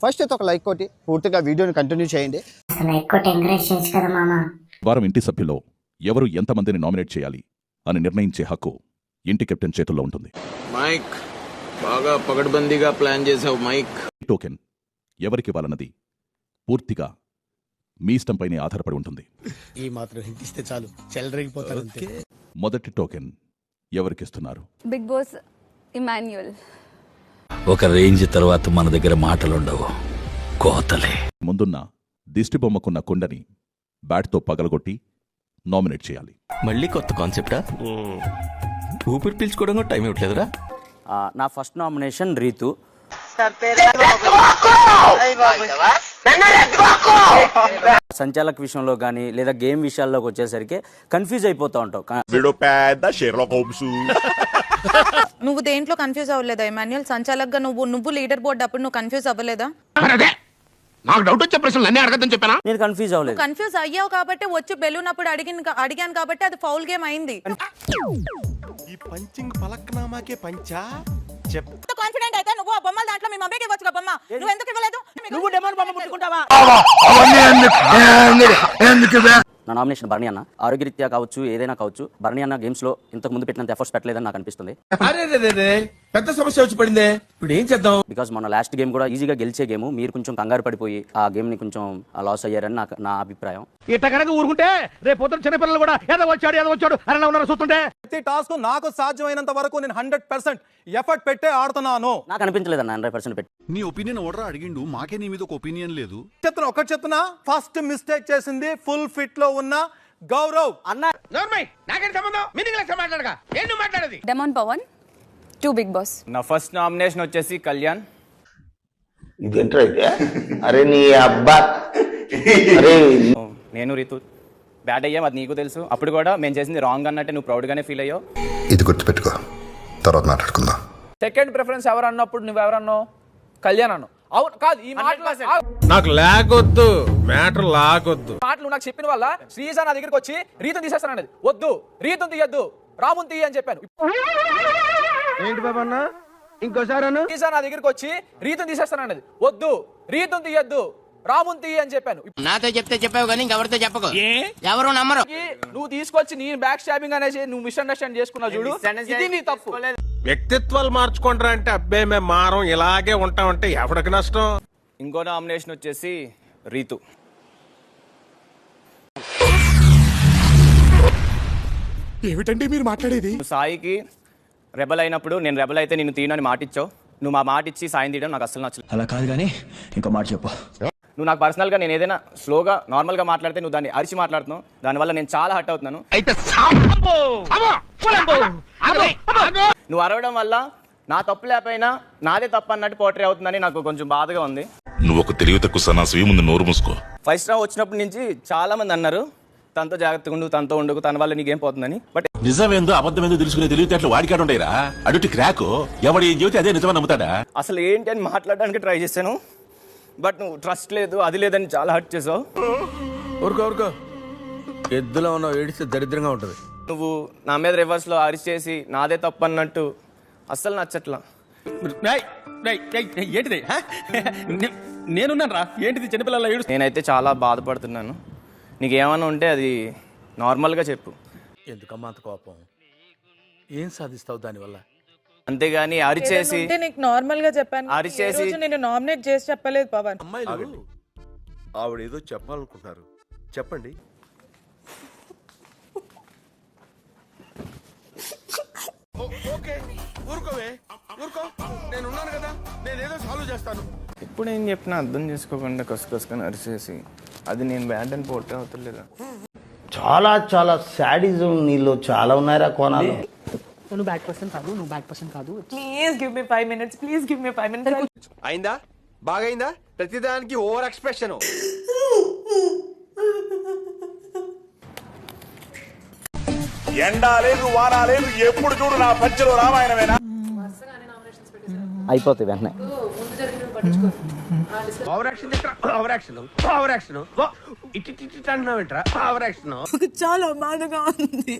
First అయితే ఒక like కొట్టి పూర్తిగా వీడియోని కంటిన్యూ చేయండి. వారం ఇంటి సభ్యుల్లో ఎవరు ఎంతమందిని నామినేట్ చేయాలి అని నిర్ణయించే హక్కు ఇంటి కెప్టెన్ చేతుల్లో ఉంటుంది. మైక్ బాగా పగడ్బందీగా ప్లాన్ చేసావు మైక్. టోకెన్ ఎవరికివ్వాలన్నది పూర్తిగా మీ ఇష్టంపైనే ఆధారపడి ఉంటుంది. ఈ మాత్రం హింట్ ఇస్తే చాలు చెలరేగిపోతారు. మొదటి టోకెన్ ఎవరికిస్తున్నారు? Big boss Emmanuel. ఒక రేంజ్ తర్వాత మన దగ్గర మాటలుండవు, కోతలే. ముందున్న దిష్టి బొమ్మకున్న కుండని బ్యాట్తో పగలగొట్టి నామినేట్ చేయాలి. మళ్ళీ కొత్త కాన్సెప్టా? ఊపిరి పీల్చుకోవడం కూడా టైం ఇవ్వట్లేదురా. నా ఫస్ట్ నామినేషన్ రీతు. సంచాలక విషయంలో కానీ లేదా గేమ్ విషయాల్లోకి వచ్చేసరికి కన్ఫ్యూజ్ అయిపోతా ఉంటావు. నువ్వు దేంట్లో కన్ఫ్యూజ్ అవ్వలేదా ఇమాన్యుయల్? సంచాలకుగా నువ్వు లీడర్ బోర్డు అప్పుడు నువ్వు కన్ఫ్యూజ్ అవ్వలేదా? నాకు డౌట్ వచ్చే ప్రశ్నలు అన్నీ అడగద్దని చెప్పానా? నేను కన్ఫ్యూజ్ అవ్వలేదు. కన్ఫ్యూజ్ అయ్యావు కాబట్టి వచ్చి బెలూనప్పుడు అడిగాను కాబట్టి అది ఫౌల్ గేమ్ అయింది. ఈ పంచింగ్ పలక్నామాకే పంచా కాన్ఫిడెంట్ అయితే నువ్వు ఆ బొమ్మల దాంట్లో మీ మమ్మీకి ఇవ్వచ్చు బొమ్మ, నువ్వు ఎందుకు ఇవ్వలేదు? నువ్వు డెమోన్ బొమ్మ ముట్టుకుంటావా? నా నామినేషన్ భరణి అన్న. ఆరోగ్యరీత్యా కావచ్చు, ఏదైనా కావచ్చు, భరణి అన్న గేమ్స్ లో ఇంతకు ముందు పెట్టినంత ఎఫర్ట్స్ పెట్టలేదని నాకు అనిపిస్తుంది. పెద్ద సమస్య వచ్చి పడిందే, ఇప్పుడు ఏం చేద్దాం? బికాస్ మన లాస్ట్ గేమ్ కూడా ఈజీగా గెలిచే గేమ్, మీరు కొంచెం కంగారు పడిపోయి ఆ గేమ్ ని కొంచెం లాస్ అయ్యారని నా అభిప్రాయం. ఇట్ట కనుక ఊరుకుంటే రేపు పొద్దున చిన్నపిల్లలు కూడా ఏదో వచ్చాడు అలా ఉన్నారు చూస్తుంటే. ప్రతి టాస్క్ నాకు సాధ్యమైనంత వరకు నేను 100% ఎఫర్ట్ పెట్టే ఆడుతున్నాను. నాకు అనిపించలేదన్న 100% పెట్టి. నీ ఒపీనియన్ ఓడరా అడిగిండు, మాకే నీ మీద ఒక ఒపీనియన్ లేదు. చెప్తున్నా ఫస్ట్ మిస్టేక్ చేసింది ఫుల్ ఫిట్ లో ఉన్న గౌరవ్ అన్న. Demon Pavan to Bigg Boss. నా ఫస్ట్ నామినేషన్ వచ్చేసి కళ్యాణ్. నేను రీతు బ్యాట్ అయ్యాం, అది నీకు తెలుసు. అప్పుడు కూడా మేము చేసింది రాంగ్ అన్నట్టే నువ్వు ప్రౌడ్ గానే ఫీల్ అయ్యావు. ఇది గుర్తుపెట్టుకో, తర్వాత మాట్లాడుకుందాం. సెకండ్ ప్రిఫరెన్స్ ఎవరు అన్నప్పుడు నువ్వు ఎవరన్నావు? కళ్యాణ్ అన్నావు. అవును కాదు, ఈ మాటలు నాకు లాగొద్దు, మ్యాటర్ లాగొద్దు. మాటలు నాకు చెప్పిన వల్ల శ్రీజా నా దగ్గరికి వచ్చి రీతుని తీసేస్తాను అనేది. వద్దు, రీతుని తీయద్దు, రాముని తీయ అని చెప్పాను. ఏంటి బాబన్నా ఇంకోసారి శ్రీజా నా దగ్గరికి వచ్చి రీతుని తీసేస్తాను అనేది. వద్దు, రీతుని తీయద్దు, రాముని తీయ అని చెప్పాను. నాతో చెప్తే చెప్పావు కానీ ఇంకెవరితో చెప్పకు, ఎవరు నమ్మరు. నువ్వు తీసుకొచ్చి నీ బ్యాక్ స్టాబింగ్ అనేసి నువ్వు మిస్అండర్స్టాండ్ చేసుకున్నావు చూడు, ఇది నీ తప్పు. వ్యక్తిత్వాలు మార్చుకుంటారా అంటే అబ్బే మేము మారం ఇలాగే ఉంటామంటే ఎవరికి నష్టం. ఇంకో నామినేషన్ వచ్చేసి రీతు. ఏమిటండి మీరు మాట్లాడేది? సాయికి రెబల్ అయినప్పుడు నేను రెబల్ అయితే నిన్ను తీయనని మాట ఇచ్చావు. నువ్వు మా మాట ఇచ్చి సాయం తీయడం నాకు అసలు నచ్చలేదు. అలా కాదు కానీ ఇంకో మాట చెప్పు. నువ్వు నాకు పర్సనల్గా నేను ఏదైనా స్లోగా నార్మల్గా మాట్లాడితే నువ్వు దాన్ని అరిచి మాట్లాడుతున్నావు. దానివల్ల నేను చాలా హర్ట్ అవుతున్నాను. నువ్వు అరవడం వల్ల నా తప్పు లేకపోయినా నాదే తప్పు అన్నట్టు పోట్రీ అవుతుందని నాకు కొంచెం బాధగా ఉంది. నువ్వు ఒక తెలివి తక్కువ సన్నాసి, ముందు నోరు మూసుకో. ఫస్ట్ రౌండ్ వచ్చినప్పటి నుంచి చాలా మంది అన్నారు తనతో జాగ్రత్తగా ఉండు, తనతో ఉండకు, తన వల్ల నీకేం పోతుందని. బట్ నిజమేందో అబద్ధమేందో తెలుసుకునే తెలివితేటలు వాడికాడుంటాయిరా. అడుటి క్రాక్ ఎవడు ఏం చెబితే అదే నిజమని నమ్ముతాడా? అసలు ఏంటి అని మాట్లాడడానికి ట్రై చేశాను, బట్ నువ్వు ట్రస్ట్ లేదు, అది లేదని చాలా హర్ట్ చేసావు. ఊరుకో ఎద్దులో ఉన్నావు, ఏడిస్తే దరిద్రంగా ఉంటుంది. నువ్వు నా మీద రివర్స్ లో అరిచి చేసి నాదే తప్పు అన్నట్టు అస్సలు నచ్చట్లా. ఏంటిది? నేనున్నాను రా, ఏంటిది చిన్నపిల్లల ఏడు? నేనైతే చాలా బాధపడుతున్నాను. నీకేమన్నా ఉంటే అది నార్మల్గా చెప్పు. ఎందుకమ్మా అంత కోపం? ఏం సాధిస్తావు దానివల్ల? అంతేగాని అరిచేసి నీకు నార్మల్ గా చెప్పాను, అరిచేసి నేను నామినేట్ చేసి చెప్పలేదు పవన్. అమ్మాయిలు ఆవిడేదో చెప్పాలనుకుంటున్నారు, చెప్పండి. ఓకే ఊరుకోవే, ఊరుకో, నేను ఉన్నాను కదా, నేనేదో సాల్వ్ చేస్తాను. ఇప్పుడు ఏం చెప్పినా అర్థం చేసుకోకుండా కసుకసుకొని అరిచేసి అది నేను బ్యాడ్ అని పోటీ అవుతలేదా? చాలా చాలా శాడిజం నీలో చాలా ఉన్నారా కోణాలు. నువ్వు బ్యాడ్ పర్సన్ కాదు. Please give me 5 minutes, please give me 5 minutes. అయిందా? బాగైందా? ప్రతిదానికి ఓవర్ ఎక్స్ప్రెషన్. ఎండా లేదు, వానా లేదు, ఎప్పుడు చూడు నా పంచలో రామాయణమేనా? అయిపోతాయి వెంటనే. చాలా బాధగా ఉంది,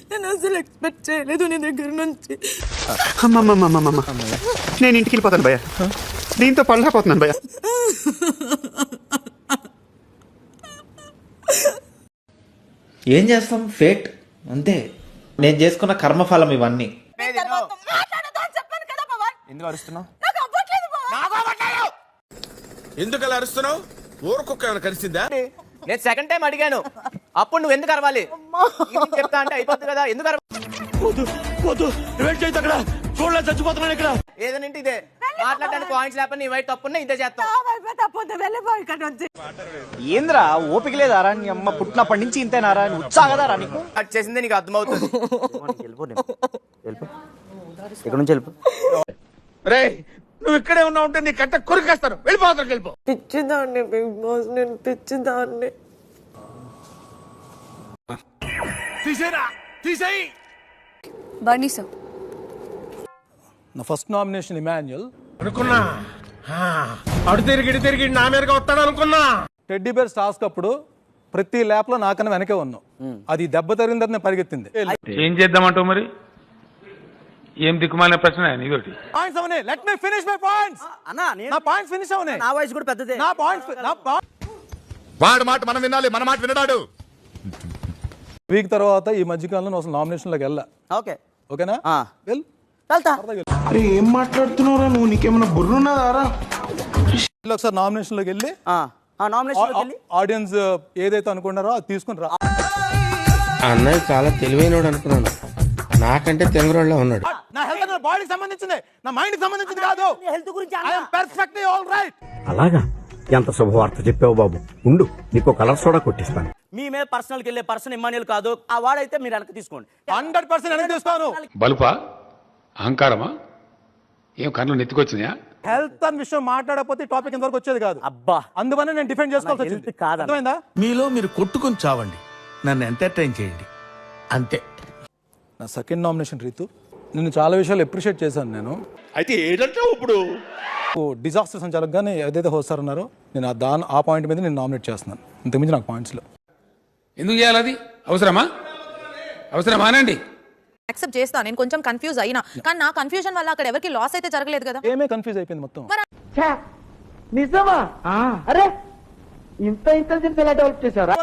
నేను అసలు ఎక్స్పెక్ట్ చేయలేదు నీ దగ్గర నుంచి. నేను ఇంటికి వెళ్ళిపోతాను భయ్యా. దీంతో పడలేకపోతున్నాను భయ్యా. ఏం చేస్తాం, ఫేట్ అంతే. నేను చేసుకున్న కర్మఫలం ఇవన్నీ. ఎందుకు అరుస్తున్నావు? ఎందుకు అలా అరుస్తున్నావు? ఊరుకొక్క ఏమైనా కలిసిందా? నేను సెకండ్ టైం అడిగాను, అప్పుడు నువ్వు ఎందుకు అరవాలి? ఈవినింగ్ చెప్తా అంటే అయిపోతుంది కదా, ఎందుకు అరవాలి? ఏదైనా ఇదే మాట్లాడడానికి పాయింట్స్ లేకపోతే నీ వైపు తప్పున్నా ఇదే చేస్తాం. ఏంద్రా ఓపిక లేదారా? నీ అమ్మ పుట్టినప్పటి నుంచి ఇంతేనారా? ఉత్సాహదారా నీకు? కట్ చేసిందే నీకు అర్థమవుతుంది. ఇక్కడ నుంచి వెళ్ళిపో. రే నువ్వు ఇక్కడే ఉన్నావు ఉంటే నీ కట్ట కొరికేస్తాను. వెళ్ళిపోతాను, వెళ్ళిపో. పిచ్చిదాన్ని బిగ్ బాస్, నేను పిచ్చిదాన్ని. తీసేరా, తీసేయి. బర్నీ సార్. నా ఫస్ట్ నామినేషన్ ఇమాన్యుయల్. అనుకున్నా అడు తిరిగి నా మీదగా వస్తాడు అనుకున్నా. టెడ్డీ బేర్స్ టాస్క్ అప్పుడు ప్రతి ల్యాప్ లో నాకన్నా వెనకే ఉన్నావు. అది దెబ్బ తగిలిన తర్వాత నేను పరిగెత్తింది. ఏం చేద్దామంటావు మరి? ఏం దిక్కుమాలిన ప్రశ్న ఇదొకటి. పాయింట్స్ అవనే. Let me finish my points. నా పాయింట్స్ ఫినిష్ అవనే. నా వాయిస్ కూడా పెద్దదే. నా పాయింట్స్ వాడు మాట మనం వినాలి, మన మాట వినడాడు. వీక్ తర్వాత ఈ మధ్యకాలంలో అసలు నామినేషన్ లోకి వెళ్ళా. ఓకే ఓకేనా? వెల్ వెళ్తా. అరే ఏం మాట్లాడుతున్నారా నువ్వు? నీకేమైనా బుర్రున్నదారా? ఒకసారి నామినేషన్ లోకి వెళ్ళి నామినేషన్ ఆడియన్స్ ఏదైతే అనుకున్నారో అది తీసుకుని రా. అన్నయ్య చాలా తెలివైనడు అనుకున్నాను, నాకంటే తెలివైన ఉన్నాడు. నా హెల్త్ నా బాడీకి సంబంధించింది, నా మైండ్ కి సంబంధించింది కాదు. హెల్త్ గురించి I am perfectly all right. అలాగా? ఎంత శుభవార్త చెప్పావు బాబు. ఉండు, నీకు కలర్ సోడా కొట్టిస్తాను. మీ మీద పర్సనల్కి వెళ్ళే పర్సన్ ఇమ్మాన్యుయల్ కాదు. ఆ వాడైతే మీరు వెనక్కి తీసుకోండి. 100% వెనక్కి తీసుకోను. బలుపా, అహంకారమా, ఏం కళ్ళు నెత్తికొచ్చినాయా? హెల్త్ అని విషయం మాట్లాడకపోతే టాపిక్ ఇంతవరకు వచ్చేది కాదు. అబ్బా, అందువల్ల నేను డిఫెండ్ చేసుకోవాల్సి వచ్చింది. అర్థమైందా? మీలో మీరు కొట్టుకొని చావండి, నన్ను ఎంటర్టైన్ చేయండి అంతే. నా సెకండ్ నామినేషన్ రీతు. నేను చాలా విషయాలు అప్రిషియేట్ చేశాను. నేను అయితే ఏంటంటావు ఇప్పుడు? డిజాస్టర్ సంచాలకుగానే ఏదైతే హోస్టార్ ఉన్నారో నేను ఆ పాయింట్ మీద నేను నామినేట్ చేస్తున్నాను. ఇంతకుమించి నాకు పాయింట్స్ లో ఎందుకు చేయాలి? అది అవసరమా అనండి. యాక్సెప్ట్ చేస్తా, నేను కొంచెం కన్ఫ్యూజ్ అయినా, కానీ నా కన్ఫ్యూజన్ వల్ల అక్కడ ఎవరికి లాస్ అయితే జరగలేదు కదా. ఏమే కన్ఫ్యూజ్ అయిపోయింది మొత్తం.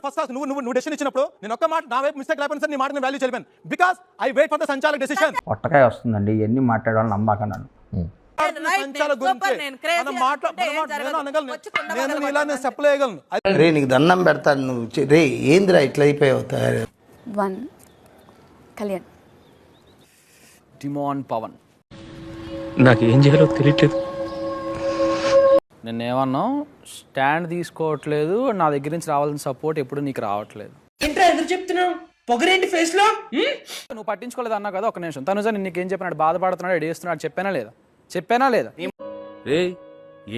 ఫస్ట్ నువ్వు డెసిషన్ ఇచ్చినప్పుడు నేను ఒక్క మాట, నా వైపు మిస్టేక్ లేకపోతే నీ మాట నేను వాల్యూ చెప్పాను. Because I wait for the sanchalak decision. పొట్టకాయ వస్తుందండి ఎన్ని మాట్లాడాలని నమ్మకన్నాను. రే నీకు దండం పెడతాను. నువ్వు రే ఏందిరా ఇట్లా అయిపోయావు? 1 కళ్యాణ్. టిమోన్ పవన్. నాకు ఏం చేయాలో తెలియట్లేదు. నేనేమన్నా స్టాండ్ తీసుకోవట్లేదు, నా దగ్గర నుంచి రావాల్సిన సపోర్ట్ ఎప్పుడు నీకు రావట్లేదు. ఎందుకు చెప్తున్నావు? పొగరేంటి ఫేస్ లో? నువ్వు పట్టించుకోలేదు అన్నా కదా. ఒక నిమిషం, తనుజ నీకేం చెప్పినాడు? బాధపడుతున్నాడు, ఏడుస్తున్నాడు, చెప్పానా లేదా?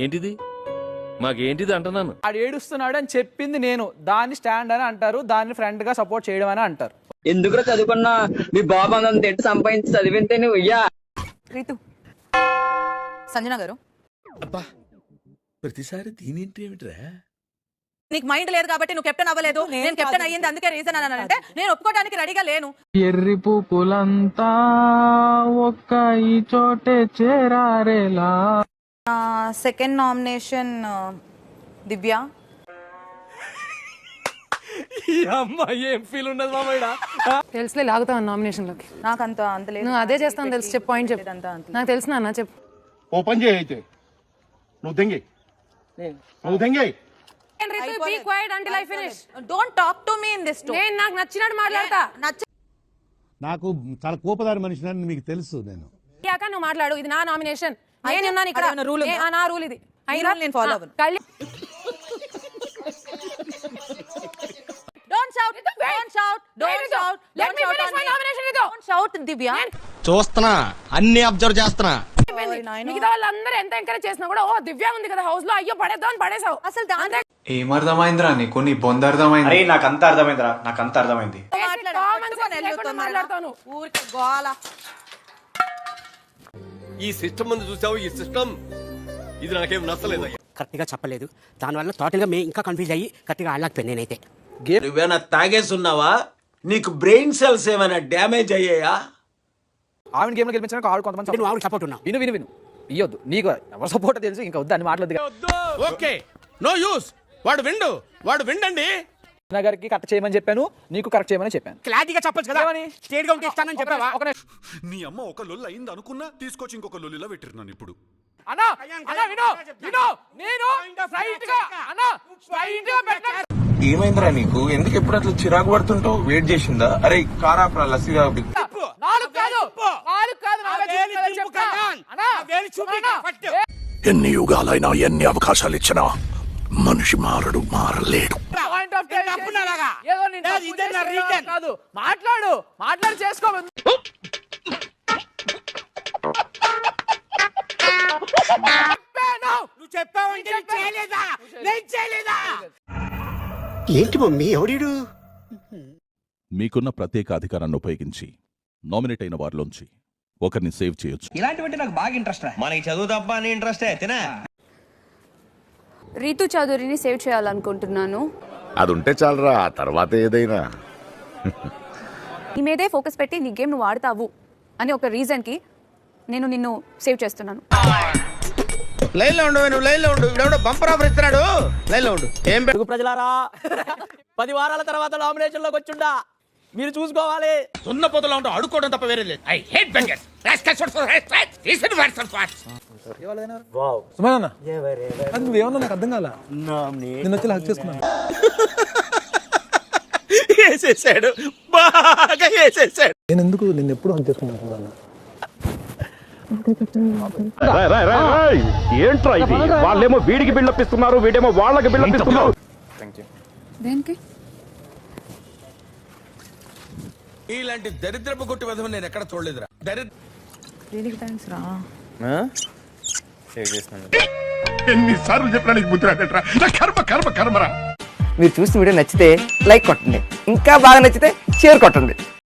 ఏంటిది మాకేంటిది అంటున్నాను. ఆడు ఏడుస్తున్నాడు అని చెప్పింది నేను. దాన్ని స్టాండ్ అని అంటారు, దాన్ని ఫ్రెండ్ గా సపోర్ట్ చేయడం అని అంటారు. ఎందుకు చదువుకున్నా మీ బాబు అంత ఎట్టు సంపాదించి చదివితే నువ్వు అయ్యా. రీతు. సంజన గారు, అబ్బా ప్రతిసారి దీనింటి ఏమిట్రా? నీకు మైండ్ లేదు కాబట్టి నువ్వు కెప్టెన్ అవ్వలేదు. నేను కెప్టెన్ అయ్యింది అందుకే రీజన్ అని అంటే నేను ఒప్పుకోవడానికి రెడీగా లేను. ఎర్రి పూపులంతా ఒక్క ఈ చోటే చేరారేలా. సెకండ్ నామినేషన్ దివ్య. ఏం ఫీల్ ఉన్నది మామయ్య? తెలుసులే, లాగుతాను నామినేషన్ లోకి. నాకు అంత లేదు. నువ్వు అదే చేస్తాను తెలుసు. చెప్పు, పాయింట్ చెప్పు. నాకు తెలుసు నాన్న, చెప్పు. ఓ పని చేయి, అయితే నువ్వు దెంగి. Be quiet until I finish. Don't talk to me in this tone. నేను నాకు నచ్చినట్టు మాట్లాడతా. నాకు చాలా కోపదారి మనిషి అని మీకు తెలుసు. నేను అయ్యాక నువ్వు మాట్లాడు. ఇది నా నామినేషన్. నేను ఉన్నాను ఇక్కడ. రూల్ నా రూల్ ఇది. నేను ఫాలో అవ్వను. Don't shout. Let me finish my nomination. Don't shout, Divya. చూస్తున్నా, అన్ని అబ్జర్వ్ చేస్తున్నా. మిగతా వాళ్ళందరూ ఎంత ఎంకరేజ్ చేసినా కూడా, ఓ దివ్య ఉంది కదా హౌస్ లో, అయ్యో పడేసావు. అసలు దాంట్లో ఏమర్థమైందిరా నీకు? నీ బొంద అర్థమైంది. నాకు అంత అర్థమైందిరా, నాకు అంత అర్థమైంది. మాట్లాడతాను. ఊరికి గోల. ఈ సిస్టమ్ ముందు చూసావు, ఈ సిస్టమ్ ఇది నాకేం నచ్చలేదు. కరెక్ట్ గా చెప్పలేదు, దానివల్ల టోటల్ గా మేము ఇంకా కన్ఫ్యూజ్ అయ్యి కరెక్ట్గా ఆడలేకపోయాను నేనైతే. నువ్వేనా తాగేసున్నావా? నీకు బ్రెయిన్ సెల్స్ ఏమైనా డ్యామేజ్ అయ్యాయా? ఆవిడ గేమ్ లో గెలిపించడానికి ఆవిడ కొంతమంది ఆవిడ సపోర్ట్ ఉన్నా. విను ఇవ్వద్దు నీకు ఎవరు సపోర్ట్ తెలుసు ఇంకా వద్దు అని మాట్లాడదు ఓకే నో యూస్ వాడు విండండి గారికి కరెక్ట్ చేయమని చెప్పాను, నీకు కరెక్ట్ చేయమని చెప్పాను. క్లారిటీగా చెప్పొచ్చు కదా, స్టేట్ గా ఉంటే ఇస్తానని చెప్పావా? నీ అమ్మ ఒక లొల్లు అయింది అనుకున్నా తీసుకొచ్చి ఇంకొక లొల్లిలో పెట్టిరున్నాను ఇప్పుడు. అన్నా నేను స్ట్రైట్ గా పెట్టాను. ఏమైందిరా నీకు? ఎందుకు ఎప్పుడు అట్లా చిరాకు పడుతుంటావు? వెయిట్ చేసిందా? అరే కారాప్రా లస్సీగా ఎన్ని యుగాలైనా ఎన్ని అవకాశాలు ఇచ్చినా మనిషి మారలేడు. మాట్లాడు చేసుకో. నువ్వు చెప్పావంటే చేయలేదా? ఏంటి మమ్మీ ఎవడీడు? మీకున్న ప్రత్యేక అధికారాన్ని ఉపయోగించి నామినేట్ అయిన వారిలోంచి ఒకరిని సేవ్ చేయొచ్చు. ఇలాంటివంటే నాకు బాగా ఇంట్రెస్ట్. మనకి చదువు తప్ప అని ఇంట్రెస్ట్ అయితేనా? రీతు చౌదరిని సేవ్ చేయాలనుకుంటున్నాను. అది ఉంటే చాలరా, తర్వాత ఏదైనా. నీ మీదే ఫోకస్ పెట్టి నీ గేమ్ నువ్వు ఆడతావు అని ఒక రీజన్ కి నేను నిన్ను సేవ్ చేస్తున్నాను. లైన్ లో ఉండు, నువ్వు లైన్ లో ఉండు. ఇవిడెవడో బంపర్ ఆఫర్ ఇస్తున్నాడు, లైన్ లో ఉండు. ఏం ప్రజలారా 10 వారాల తర్వాత నామినేషన్ లోకి వచ్చిండా, మీరు చూసుకోవాలి. సున్న పొదలో ఉంటావు, అడుక్కోవడం తప్ప వేరే లేదు. I hate bangers. సుమన్ నువ్వేమన్నా నాకు అర్థం కాల, నేను వచ్చి హక్ చేసుకున్నాను. వేసేసాడు, బాగా వేసేసాడు. నేను ఎందుకు నిన్ను ఎప్పుడు హక్ చేసుకున్నాను? ఏంట్రా ఇది? వాళ్ళేమో వీడికి బిల్డప్ ఇస్తున్నారు, వీడేమో వాళ్ళకి బిల్డప్ ఇస్తున్నారు. దేనికి? ఇలాంటి దరిద్రపు కొట్టి విధం నేను ఎక్కడ చూడలేదురా. థ్యాంక్స్ రా. ఎన్నిసార్లు చెప్పినా నీకు బుద్ధి రాదట్రా. కర్మరా. మీరు చూసిన వీడియో నచ్చితే లైక్ కొట్టండి, ఇంకా బాగా నచ్చితే షేర్ కొట్టండి.